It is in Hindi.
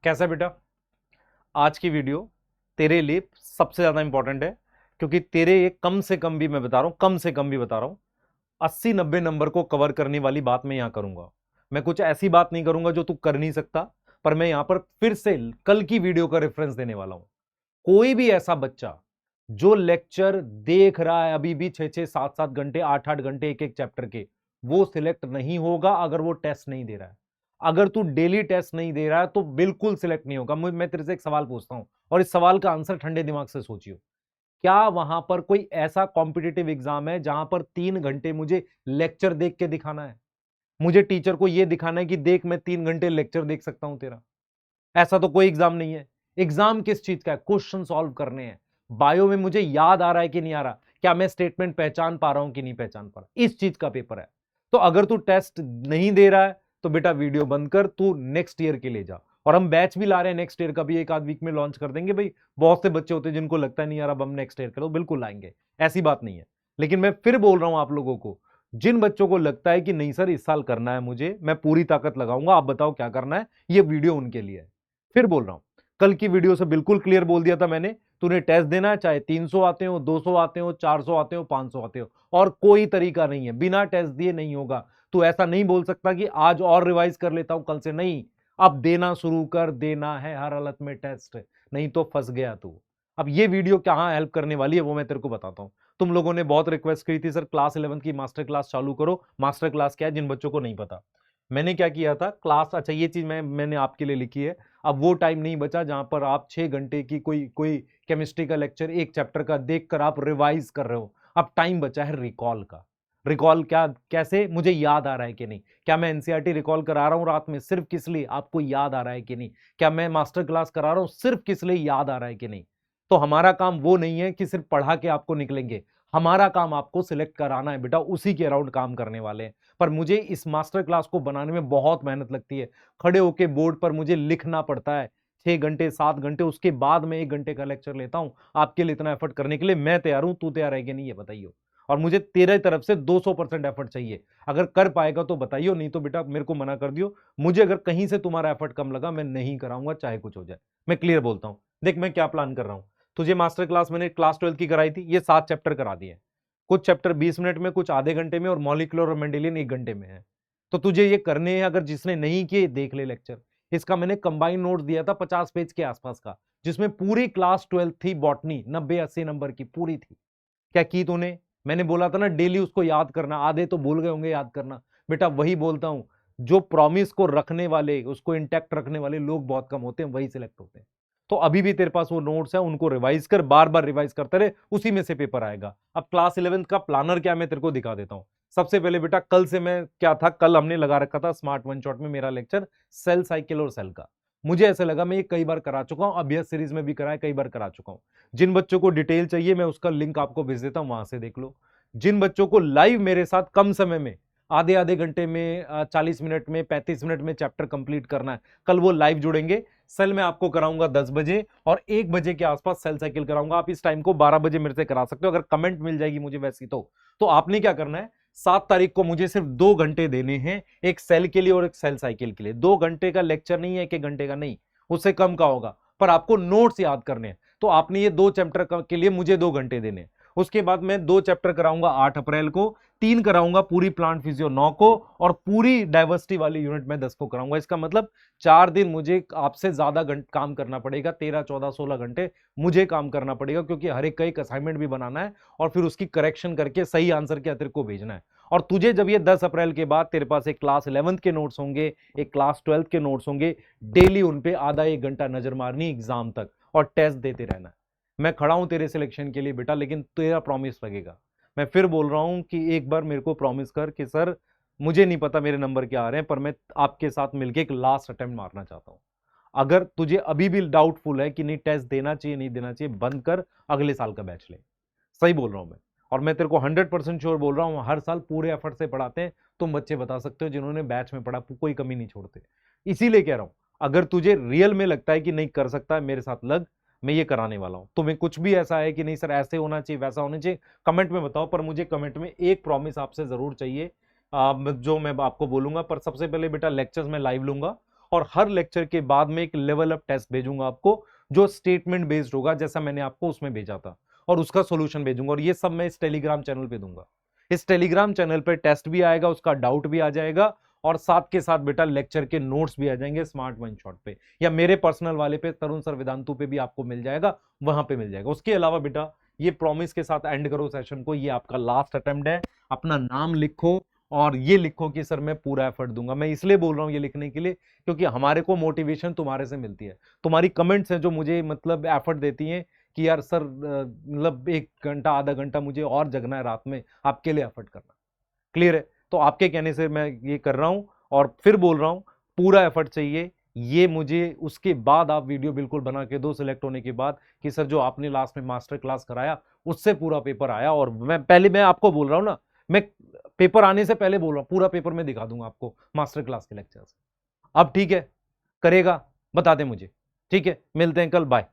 कैसा बेटा? आज की वीडियो तेरे लिए सबसे ज्यादा इंपॉर्टेंट है, क्योंकि तेरे ये कम से कम भी मैं बता रहा हूं, कम से कम भी बता रहा हूं, 80-90 नंबर को कवर करने वाली बात मैं यहां करूंगा। मैं कुछ ऐसी बात नहीं करूंगा जो तू कर नहीं सकता, पर मैं यहां पर फिर से कल की वीडियो का रेफरेंस देने वाला हूं। कोई भी ऐसा बच्चा जो लेक्चर देख रहा है अभी भी 6-6, 7-7 घंटे, 8-8 घंटे एक एक चैप्टर के, वो सिलेक्ट नहीं होगा अगर वो टेस्ट नहीं दे रहा है। अगर तू डेली टेस्ट नहीं दे रहा है तो बिल्कुल सिलेक्ट नहीं होगा। मैं तेरे से एक सवाल पूछता हूं और इस सवाल का आंसर ठंडे दिमाग से सोचियो। क्या वहां पर कोई ऐसा कॉम्पिटिटिव एग्जाम है जहां पर 3 घंटे मुझे लेक्चर देख के दिखाना है? मुझे टीचर को यह दिखाना है कि देख मैं 3 घंटे लेक्चर देख सकता हूं तेरा? ऐसा तो कोई एग्जाम नहीं है। एग्जाम किस चीज का है? क्वेश्चन सॉल्व करने हैं। बायो में मुझे याद आ रहा है कि नहीं आ रहा, क्या मैं स्टेटमेंट पहचान पा रहा हूं कि नहीं पहचान पा रहा, इस चीज का पेपर है। तो अगर तू टेस्ट नहीं दे रहा है तो बेटा वीडियो बंद कर, तू नेक्स्ट ईयर के ले जा। और हम बैच भी ला रहे हैं नेक्स्ट ईयर का भी, एक आध वीक में लॉन्च कर देंगे भाई। बहुत से बच्चे होते हैं जिनको लगता है नहीं यार अब हम नेक्स्ट ईयर करो, बिल्कुल लाएंगे, ऐसी बात नहीं है। लेकिन मैं फिर बोल रहा हूं आप लोगों को, जिन बच्चों को लगता है कि नहीं सर इस साल करना है मुझे, मैं पूरी ताकत लगाऊंगा, आप बताओ क्या करना है, ये वीडियो उनके लिए है। फिर बोल रहा हूं, कल की वीडियो से बिल्कुल क्लियर बोल दिया था मैंने, तूने टेस्ट देना है, चाहे 300 आते हो, 200 आते हो, 400 आते हो, 500 आते हो, और कोई तरीका नहीं है, बिना टेस्ट दिए नहीं होगा। तू ऐसा नहीं बोल सकता कि आज और रिवाइज कर लेता हूं कल से, नहीं। अब देना शुरू कर, देना है हर हालत में टेस्ट, नहीं तो फंस गया तू। अब ये वीडियो कहां हेल्प करने वाली है वो मैं तेरे को बताता हूं। तुम लोगों ने बहुत रिक्वेस्ट की थी सर क्लास 11 की मास्टर क्लास चालू करो। मास्टर क्लास क्या है जिन बच्चों को नहीं पता, मैंने क्या किया था क्लास, अच्छा ये चीज मैंने आपके लिए लिखी है। अब वो टाइम नहीं बचा जहां पर आप 6 घंटे की कोई कोई केमिस्ट्री का लेक्चर एक चैप्टर का देखकर आप रिवाइज कर रहे हो। अब टाइम बचा है रिकॉल का। रिकॉल क्या, कैसे, मुझे याद आ रहा है कि नहीं? क्या मैं एनसीईआरटी रिकॉल करा रहा हूं रात में सिर्फ किस लिए, आपको याद आ रहा है कि नहीं? क्या मैं मास्टर क्लास करा रहा हूं सिर्फ किस लिए, याद आ रहा है कि नहीं? तो हमारा काम वो नहीं है कि सिर्फ पढ़ा के आपको निकलेंगे, हमारा काम आपको सिलेक्ट कराना है बेटा, उसी के अराउंड काम करने वाले हैं। पर मुझे इस मास्टर क्लास को बनाने में बहुत मेहनत लगती है। खड़े होके बोर्ड पर मुझे लिखना पड़ता है 6 घंटे 7 घंटे, उसके बाद में 1 घंटे का लेक्चर लेता हूं आपके लिए। इतना एफर्ट करने के लिए मैं तैयार हूं, तू तैयार है कि नहीं ये बताइए। और मुझे तेरे तरफ से 200% एफर्ट चाहिए। अगर कर पाएगा तो बताइए, नहीं तो बेटा मेरे को मना कर दियो। मुझे अगर कहीं से तुम्हारा एफर्ट कम लगा मैं नहीं कराऊंगा, चाहे कुछ हो जाए। मैं क्लियर बोलता हूं, देख मैं क्या प्लान कर रहा हूं। तुझे मास्टर क्लास मैंने क्लास 12 की कराई थी, ये 7 चैप्टर करा दिए। कुछ चैप्टर 20 मिनट में, कुछ आधे घंटे में, और मॉलिक्यूलर और मेंडेलियन 1 घंटे में है। तो तुझे ये करने हैं, अगर जिसने नहीं किए देख ले लेक्चर। इसका मैंने कंबाइन नोट दिया था 50 पेज के आसपास का, जिसमें पूरी क्लास 12 थी, बॉटनी 90-80 नंबर की पूरी थी। क्या की तूने? मैंने बोला था ना डेली उसको याद करना, आधे तो भूल गए होंगे याद करना। बेटा वही बोलता हूं, जो प्रॉमिस को रखने वाले, उसको इंटैक्ट रखने वाले लोग बहुत कम होते हैं, वही सिलेक्ट होते हैं। तो अभी भी तेरे पास वो नोट्स है, उनको रिवाइज कर, बार बार रिवाइज करते रहे, उसी में से पेपर आएगा। अब क्लास 11 का प्लानर क्या मैं तेरे को दिखा देता हूं। सबसे पहले बेटा कल से मैं क्या था, कल हमने लगा रखा था स्मार्ट वन शॉट में मेरा लेक्चर सेल साइकिल और सेल का। मुझे ऐसा लगा मैं ये कई बार करा चुका हूं, अभ्यास सीरीज में भी कराया, कई बार करा चुका हूं। जिन बच्चों को डिटेल चाहिए मैं उसका लिंक आपको भेज देता हूं, वहां से देख लो। जिन बच्चों को लाइव मेरे साथ कम समय में, आधे आधे घंटे में, 40 मिनट में, 35 मिनट में चैप्टर कंप्लीट करना है, कल वो लाइव जुड़ेंगे। सेल में आपको कराऊंगा 10 बजे, और 1 बजे के आसपास सेल साइकिल कराऊंगा। आप इस टाइम को 12 बजे मेरे से करा सकते हो, अगर कमेंट मिल जाएगी मुझे वैसी तो आपने क्या करना है, 7 तारीख को मुझे सिर्फ 2 घंटे देने हैं, एक सेल के लिए और एक सेल साइकिल के लिए। 2 घंटे का लेक्चर नहीं है, 1-1 घंटे का नहीं, उससे कम का होगा, पर आपको नोट्स याद करने हैं। तो आपने ये 2 चैप्टर के लिए मुझे 2 घंटे देने हैं। उसके बाद मैं 2 चैप्टर कराऊंगा 8 अप्रैल को, 3 कराऊंगा पूरी प्लांट फिजियो 9 को, और पूरी डाइवर्सिटी वाली यूनिट में 10 को कराऊंगा। इसका मतलब 4 दिन मुझे आपसे ज्यादा काम करना पड़ेगा, 13, 14, 16 घंटे मुझे काम करना पड़ेगा, क्योंकि हर एक का एक असाइनमेंट भी बनाना है और फिर उसकी करेक्शन करके सही आंसर क्या तेरे को भेजना है। और तुझे जब ये 10 अप्रैल के बाद तेरे पास एक क्लास 11 के नोट्स होंगे, एक क्लास 12 के नोट्स होंगे, डेली उनपे आधा 1 घंटा नजर मारनी एग्जाम तक, और टेस्ट देते रहना है। मैं खड़ा हूं तेरे सिलेक्शन के लिए बेटा, लेकिन तेरा प्रॉमिस लगेगा। मैं फिर बोल रहा हूं कि एक बार मेरे को प्रॉमिस कर कि सर मुझे नहीं पता मेरे नंबर क्या आ रहे हैं, पर मैं आपके साथ मिलकर एक लास्ट अटेम्प्ट मारना चाहता हूं। अगर तुझे अभी भी डाउटफुल है कि नहीं टेस्ट देना चाहिए नहीं देना चाहिए, बंद कर, अगले साल का बैच ले। सही बोल रहा हूं मैं। और मैं तेरे को 100% श्योर बोल रहा हूं, हर साल पूरे एफर्ट से पढ़ाते हैं। तुम बच्चे बता सकते हो जिन्होंने बैच में पढ़ा, कोई कमी नहीं छोड़ते। इसीलिए कह रहा हूं, अगर तुझे रियल में लगता है कि नहीं कर सकता है, मेरे साथ लग, मैं ये कराने वाला हूं। तुम्हें कुछ भी ऐसा है कि नहीं सर ऐसे होना चाहिए वैसा होना चाहिए, कमेंट में बताओ। पर मुझे कमेंट में एक प्रॉमिस आपसे जरूर चाहिए, जो मैं आपको बोलूंगा। पर सबसे पहले बेटा लेक्चर्स में लाइव लूंगा, और हर लेक्चर के बाद में एक लेवल अप टेस्ट भेजूंगा आपको, जो स्टेटमेंट बेस्ड होगा, जैसा मैंने आपको उसमें भेजा था, और उसका सोल्यूशन भेजूंगा। और ये सब मैं इस टेलीग्राम चैनल पे दूंगा। इस टेलीग्राम चैनल पे टेस्ट भी आएगा, उसका डाउट भी आ जाएगा, और साथ के साथ बेटा लेक्चर के नोट्स भी आ जाएंगे स्मार्ट वन शॉट पे, या मेरे पर्सनल वाले पे तरुण सर वेदांतु पे भी आपको मिल जाएगा, वहां पे मिल जाएगा। उसके अलावा बेटा ये प्रॉमिस के साथ एंड करो सेशन को, ये आपका लास्ट अटेम्प्ट है, अपना नाम लिखो और ये लिखो कि सर मैं पूरा एफर्ट दूंगा। मैं इसलिए बोल रहा हूं ये लिखने के लिए क्योंकि हमारे को मोटिवेशन तुम्हारे से मिलती है, तुम्हारी कमेंट्स हैं जो मुझे मतलब एफर्ट देती हैं कि यार सर मतलब 1 घंटा आधा घंटा मुझे और जगना है रात में आपके लिए एफर्ट करना। क्लियर है? तो आपके कहने से मैं ये कर रहा हूं और फिर बोल रहा हूं पूरा एफर्ट चाहिए। ये मुझे उसके बाद आप वीडियो बिल्कुल बना के दो सिलेक्ट होने के बाद कि सर जो आपने लास्ट में मास्टर क्लास कराया उससे पूरा पेपर आया। और मैं आपको बोल रहा हूं ना, मैं पेपर आने से पहले बोल रहा हूं पूरा पेपर मैं दिखा दूंगा आपको मास्टर क्लास के लेक्चर्स। अब ठीक है, करेगा बता दे मुझे। ठीक है, मिलते हैं कल, बाय।